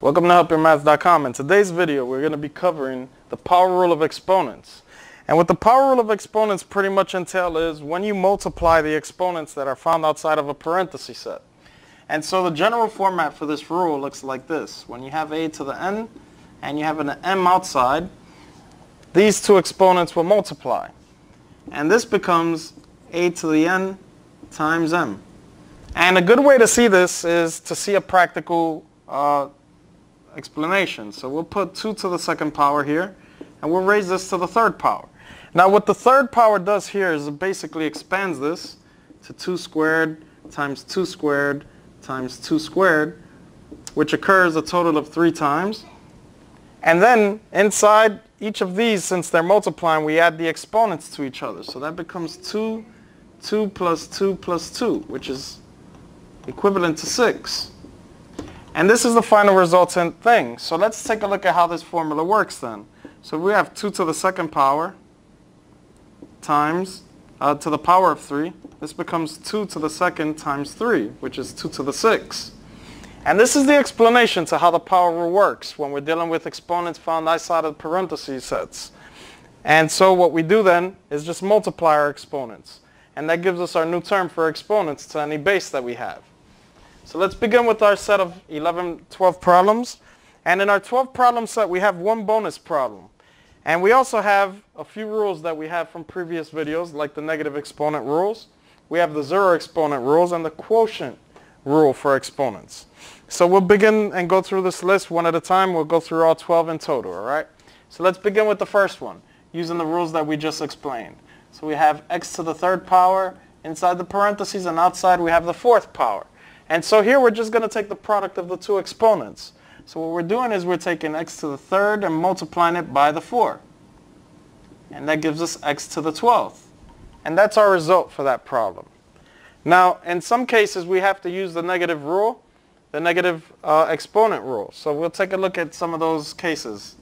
Welcome to HelpYourMath.com. In today's video we're going to be covering the power rule of exponents. And what the power rule of exponents pretty much entail is when you multiply the exponents that are found outside of a parenthesis set. And so the general format for this rule looks like this. When you have a to the n and you have an m outside, these two exponents will multiply. And this becomes a to the n times m. And a good way to see this is to see a practical explanation. So we'll put 2 to the second power here, and we'll raise this to the third power. Now what the third power does here is it basically expands this to 2 squared times 2 squared times 2 squared, which occurs a total of 3 times. And then inside each of these, since they're multiplying, we add the exponents to each other. So that becomes 2, 2 plus 2 plus 2, which is equivalent to 6. And this is the final resultant thing. So let's take a look at how this formula works then. So we have 2 to the second power times to the power of 3. This becomes 2 to the second times 3, which is 2 to the 6. And this is the explanation to how the power rule works when we're dealing with exponents found outside of parentheses sets. And so what we do then is just multiply our exponents. And that gives us our new term for exponents to any base that we have. So let's begin with our set of 12 problems. And in our 12 problem set we have one bonus problem. And we also have a few rules that we have from previous videos, like the negative exponent rules. We have the zero exponent rules and the quotient rule for exponents. So we'll begin and go through this list one at a time. We'll go through all 12 in total, all right? So let's begin with the first one, using the rules that we just explained. So we have x to the third power inside the parentheses, and outside we have the fourth power. And so here we're just going to take the product of the two exponents. So what we're doing is we're taking x to the third and multiplying it by the 4. And that gives us x to the 12th. And that's our result for that problem. Now, in some cases we have to use the negative rule, the negative exponent rule. So we'll take a look at some of those cases.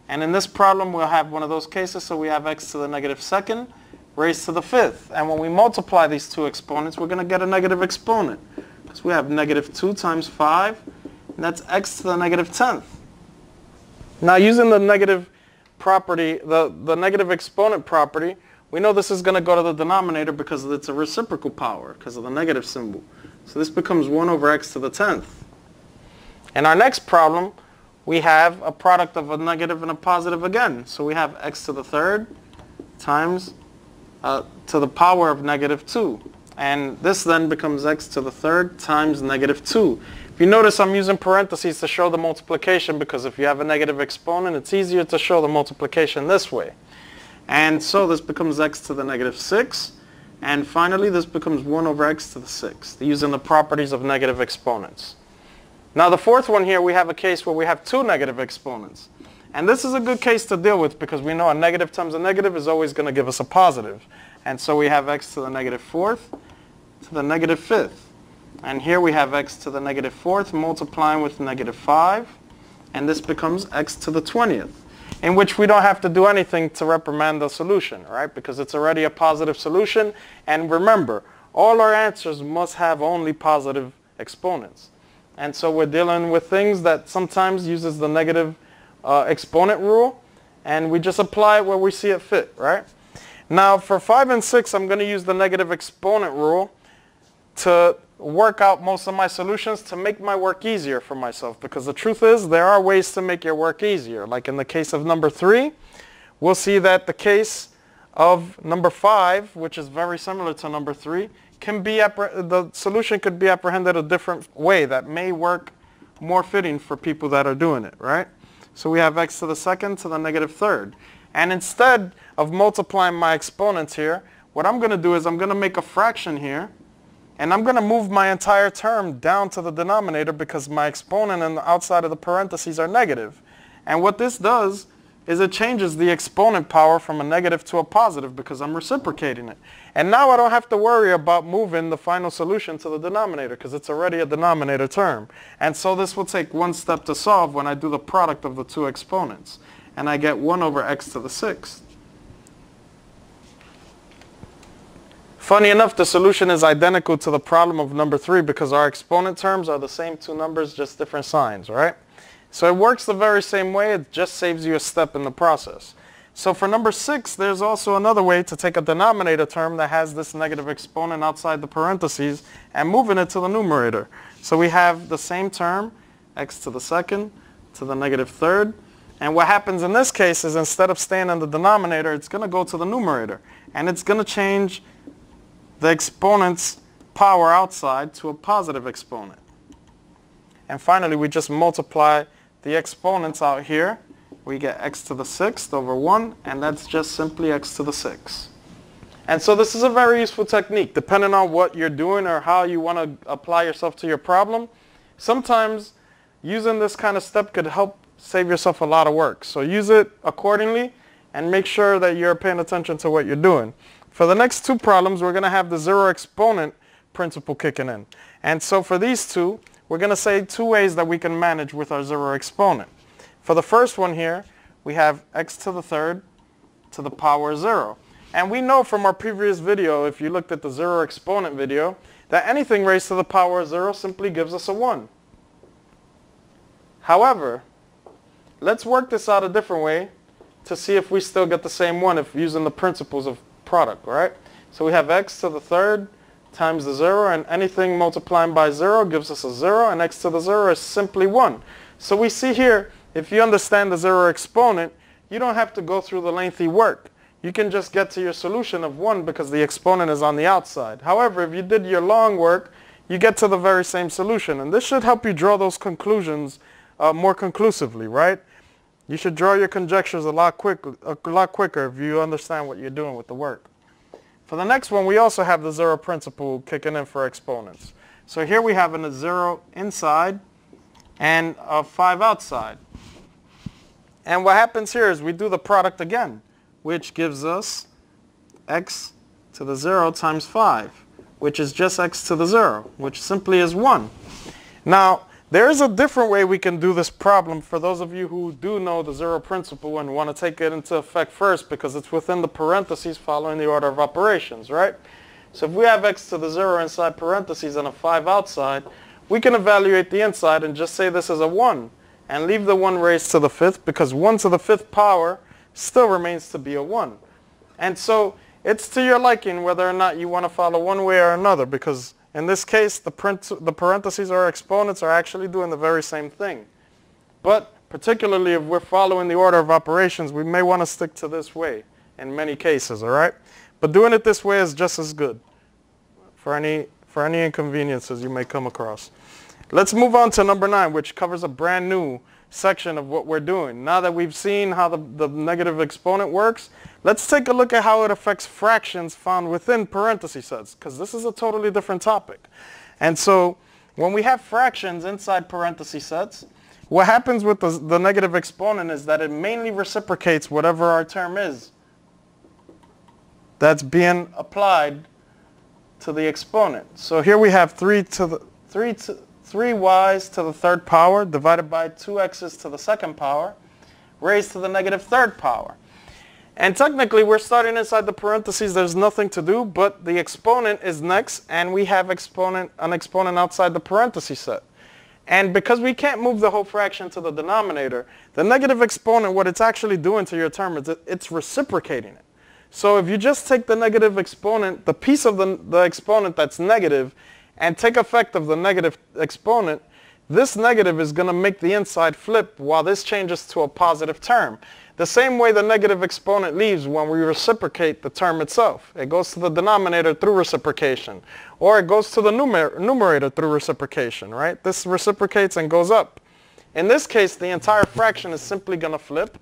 And in this problem we'll have one of those cases. So we have x to the negative second raised to the 5th. And when we multiply these two exponents, we're going to get a negative exponent. So we have negative 2 times 5, and that's x to the negative 10th. Now using the negative property, the negative exponent property, we know this is going to go to the denominator because it's a reciprocal power, because of the negative symbol. So this becomes 1 over x to the 10th. In our next problem, we have a product of a negative and a positive again. So we have x to the third times to the power of negative 2. And this then becomes x to the third times negative 2. If you notice, I'm using parentheses to show the multiplication, because if you have a negative exponent, it's easier to show the multiplication this way. And so this becomes x to the negative 6. And finally, this becomes 1 over x to the 6th, using the properties of negative exponents. Now the fourth one here, we have a case where we have two negative exponents. And this is a good case to deal with because we know a negative times a negative is always going to give us a positive. And so we have x to the negative 4th to the negative 5th. And here we have x to the negative 4th multiplying with negative 5. And this becomes x to the 20th, in which we don't have to do anything to reprimand the solution, right? Because it's already a positive solution. And remember, all our answers must have only positive exponents. And so we're dealing with things that sometimes uses the negative exponent rule, and we just apply it where we see it fit, right? Now for 5 and 6, I'm going to use the negative exponent rule to work out most of my solutions to make my work easier for myself, because the truth is there are ways to make your work easier. Like in the case of number 3, we'll see that the case of number 5, which is very similar to number 3, can be the solution could be apprehended a different way that may work more fitting for people that are doing it, right? So we have x to the second to the negative third. And instead of multiplying my exponents here, what I'm going to do is I'm going to make a fraction here, and I'm going to move my entire term down to the denominator because my exponent and the outside of the parentheses are negative. And what this does is it changes the exponent power from a negative to a positive because I'm reciprocating it. And now I don't have to worry about moving the final solution to the denominator because it's already a denominator term. And so this will take one step to solve when I do the product of the two exponents. And I get 1 over x to the 6th. Funny enough, the solution is identical to the problem of number 3 because our exponent terms are the same two numbers, just different signs, right? So it works the very same way, it just saves you a step in the process. So for number 6, there's also another way to take a denominator term that has this negative exponent outside the parentheses and moving it to the numerator. So we have the same term, x to the second to the negative third. And what happens in this case is instead of staying in the denominator, it's going to go to the numerator. And it's going to change the exponent's power outside to a positive exponent. And finally, we just multiply the exponents out here. We get x to the 6th over 1, and that's just simply x to the 6th. And so this is a very useful technique. Depending on what you're doing or how you want to apply yourself to your problem, sometimes using this kind of step could help save yourself a lot of work. So use it accordingly and make sure that you're paying attention to what you're doing. For the next 2 problems, we're going to have the zero exponent principle kicking in. And so for these 2, we're going to say 2 ways that we can manage with our zero exponent. For the first one here, we have x to the third to the power 0. And we know from our previous video, if you looked at the zero exponent video, that anything raised to the power 0 simply gives us a 1. However, let's work this out a different way to see if we still get the same 1 if using the principles of product, right? So we have x to the third times the 0, and anything multiplying by 0 gives us a 0, and x to the 0 is simply 1. So we see here, if you understand the zero exponent, you don't have to go through the lengthy work. You can just get to your solution of 1 because the exponent is on the outside. However, if you did your long work, you get to the very same solution. And this should help you draw those conclusions more conclusively, right? You should draw your conjectures a lot quicker if you understand what you're doing with the work. For the next one, we also have the zero principle kicking in for exponents. So here we have a 0 inside and a 5 outside. And what happens here is we do the product again, which gives us x to the 0 times 5, which is just x to the 0, which simply is 1. Now, there is a different way we can do this problem for those of you who do know the zero principle and want to take it into effect first because it's within the parentheses following the order of operations, right? So if we have x to the 0 inside parentheses and a 5 outside, we can evaluate the inside and just say this is a 1 and leave the 1 raised to the 5th because 1 to the 5th power still remains to be a 1. And so it's to your liking whether or not you want to follow one way or another because in this case the parentheses or exponents are actually doing the very same thing. But particularly if we're following the order of operations, we may want to stick to this way in many cases, all right? But doing it this way is just as good for any inconveniences you may come across. Let's move on to number 9, which covers a brand new section of what we're doing. Now that we've seen how the negative exponent works, let's take a look at how it affects fractions found within parenthesis sets, because this is a totally different topic. And so when we have fractions inside parenthesis sets, what happens with the negative exponent is that it mainly reciprocates whatever our term is that's being applied to the exponent. So here we have 3y's to the third power divided by 2x's to the second power raised to the negative third power. And technically we're starting inside the parentheses, there's nothing to do, but the exponent is next and we have an exponent outside the parenthesis set. And because we can't move the whole fraction to the denominator, the negative exponent, what it's actually doing to your term is it's reciprocating it. So if you just take the negative exponent, the piece of the exponent that's negative, and take effect of the negative exponent, this negative is going to make the inside flip while this changes to a positive term. The same way the negative exponent leaves when we reciprocate the term itself. It goes to the denominator through reciprocation. Or it goes to the numerator through reciprocation, right? This reciprocates and goes up. In this case, the entire fraction is simply going to flip.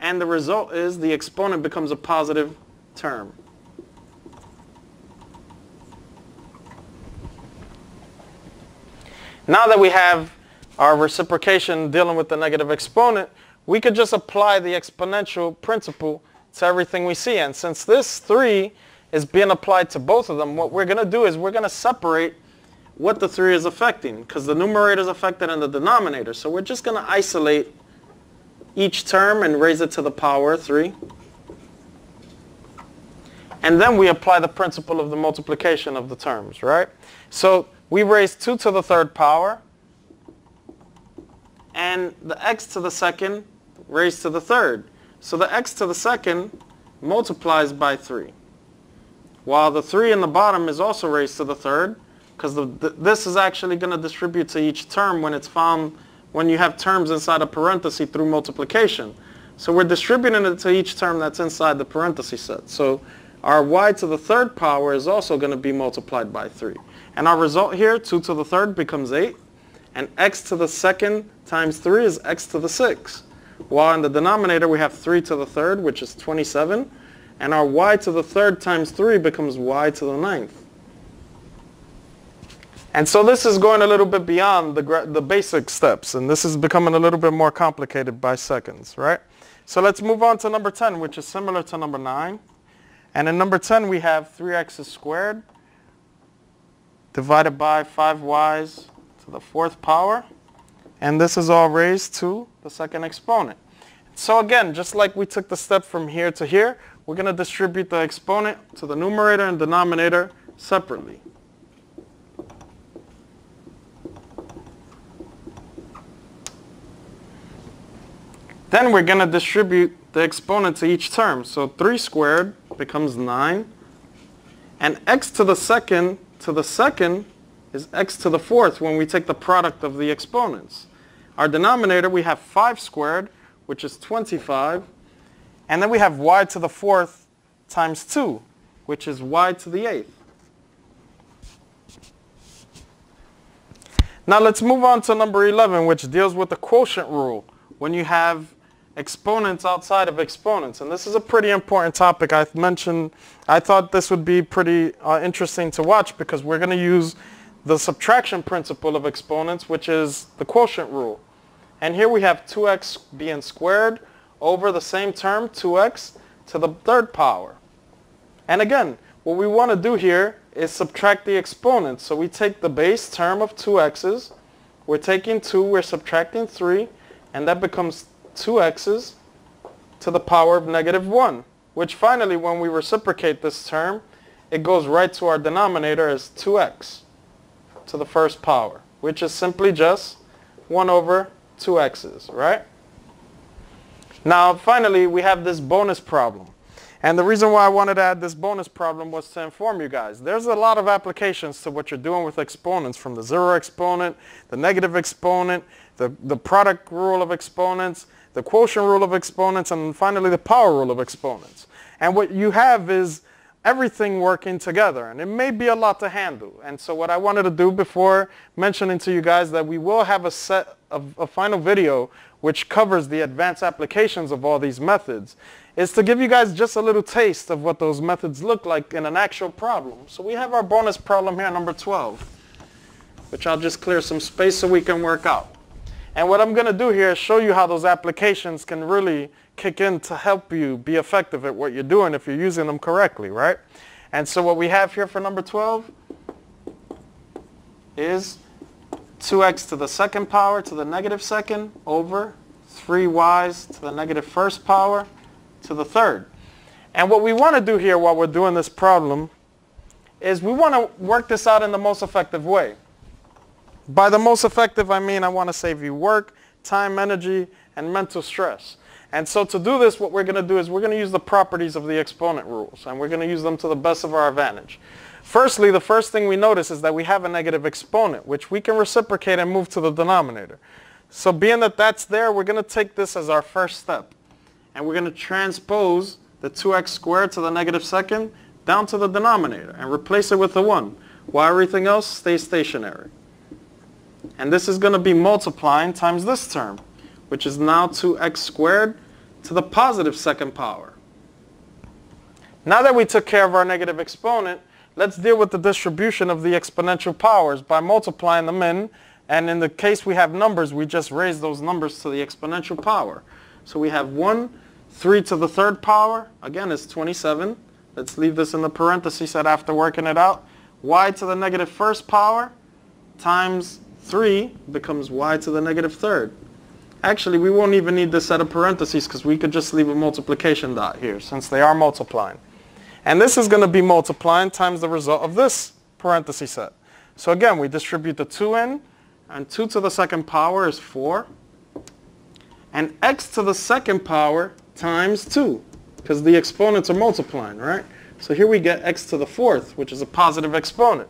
And the result is the exponent becomes a positive term. Now that we have our reciprocation dealing with the negative exponent, we could just apply the exponential principle to everything we see. And since this 3 is being applied to both of them, what we're going to do is we're going to separate what the 3 is affecting, because the numerator is affected in the denominator. So we're just going to isolate each term and raise it to the power 3. And then we apply the principle of the multiplication of the terms, right? So we raise 2 to the third power and the x to the second raised to the third. So the x to the second multiplies by 3. While the 3 in the bottom is also raised to the third, because this is actually going to distribute to each term when it's found when you have terms inside a parenthesis through multiplication. So we're distributing it to each term that's inside the parenthesis set. So our y to the third power is also going to be multiplied by 3. And our result here, 2 to the third becomes 8. And x to the second times 3 is x to the 6. While in the denominator we have 3 to the third, which is 27. And our y to the third times 3 becomes y to the 9th. And so this is going a little bit beyond the basic steps. And this is becoming a little bit more complicated by seconds, right? So let's move on to number 10, which is similar to number 9. And in number 10 we have 3x squared divided by 5y's to the 4th power. And this is all raised to the second exponent. So again, just like we took the step from here to here, we're going to distribute the exponent to the numerator and denominator separately. Then we're going to distribute the exponent to each term. So 3 squared becomes 9. And x to the second is x to the 4th when we take the product of the exponents. Our denominator, we have 5 squared, which is 25. And then we have y to the 4th times 2, which is y to the 8th. Now let's move on to number 11, which deals with the quotient rule when you have exponents outside of exponents. And this is a pretty important topic. I thought this would be pretty interesting to watch because we're going to use the subtraction principle of exponents, which is the quotient rule. And here we have 2x being squared over the same term, 2x to the 3rd power. And again, what we want to do here is subtract the exponents. So we take the base term of 2x's, we're taking 2, we're subtracting 3, and that becomes 2x's to the power of -1, which finally, when we reciprocate this term, it goes right to our denominator as 2x to the 1st power, which is simply just 1 over 2x's, right? Now, finally, we have this bonus problem. And the reason why I wanted to add this bonus problem was to inform you guys. There's a lot of applications to what you're doing with exponents, from the zero exponent, the negative exponent, the product rule of exponents, the quotient rule of exponents, and finally the power rule of exponents. And what you have is everything working together, and it may be a lot to handle. And so what I wanted to do before mentioning to you guys that we will have a final video which covers the advanced applications of all these methods, is to give you guys just a little taste of what those methods look like in an actual problem. So we have our bonus problem here, number 12, which I'll just clear some space so we can work out. And what I'm going to do here is show you how those applications can really kick in to help you be effective at what you're doing if you're using them correctly, right? And so what we have here for number 12 is 2x to the 2nd power to the -2nd over 3y's to the -1st power to the 3rd. And what we want to do here while we're doing this problem is we want to work this out in the most effective way. By the most effective, I mean I want to save you work, time, energy, and mental stress. And so to do this, what we're going to do is we're going to use the properties of the exponent rules, and we're going to use them to the best of our advantage. Firstly, the first thing we notice is that we have a negative exponent, which we can reciprocate and move to the denominator. So being that that's there, we're going to take this as our first step. And we're going to transpose the 2x squared to the -2nd down to the denominator and replace it with a 1, while everything else stays stationary. And this is going to be multiplying times this term, which is now 2x squared to the +2nd power. Now that we took care of our negative exponent, let's deal with the distribution of the exponential powers by multiplying them in. And in the case we have numbers, we just raise those numbers to the exponential power. So we have 3 to the 3rd power, again, is 27. Let's leave this in the parentheses set after working it out. Y to the -1st power times 3 becomes y to the -3rd. Actually, we won't even need this set of parentheses because we could just leave a multiplication dot here since they are multiplying. And this is going to be multiplying times the result of this parenthesis set. So again, we distribute the 2 in, and 2 to the 2nd power is 4. and x to the second power times 2, because the exponents are multiplying, right? So here we get x to the fourth, which is a positive exponent.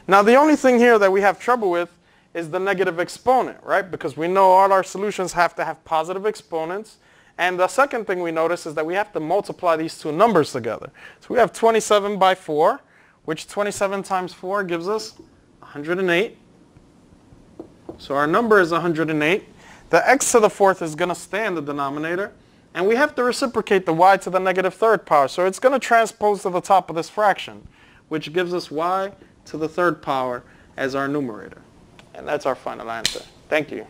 Now the only thing here that we have trouble with is the negative exponent, right? Because we know all our solutions have to have positive exponents. And the second thing we notice is that we have to multiply these two numbers together. So we have 27 by 4, which 27 times 4 gives us 108. So our number is 108. The x to the fourth is going to stay in the denominator. And we have to reciprocate the y to the negative third power. So it's going to transpose to the top of this fraction, which gives us y to the third power as our numerator. And that's our final answer. Thank you.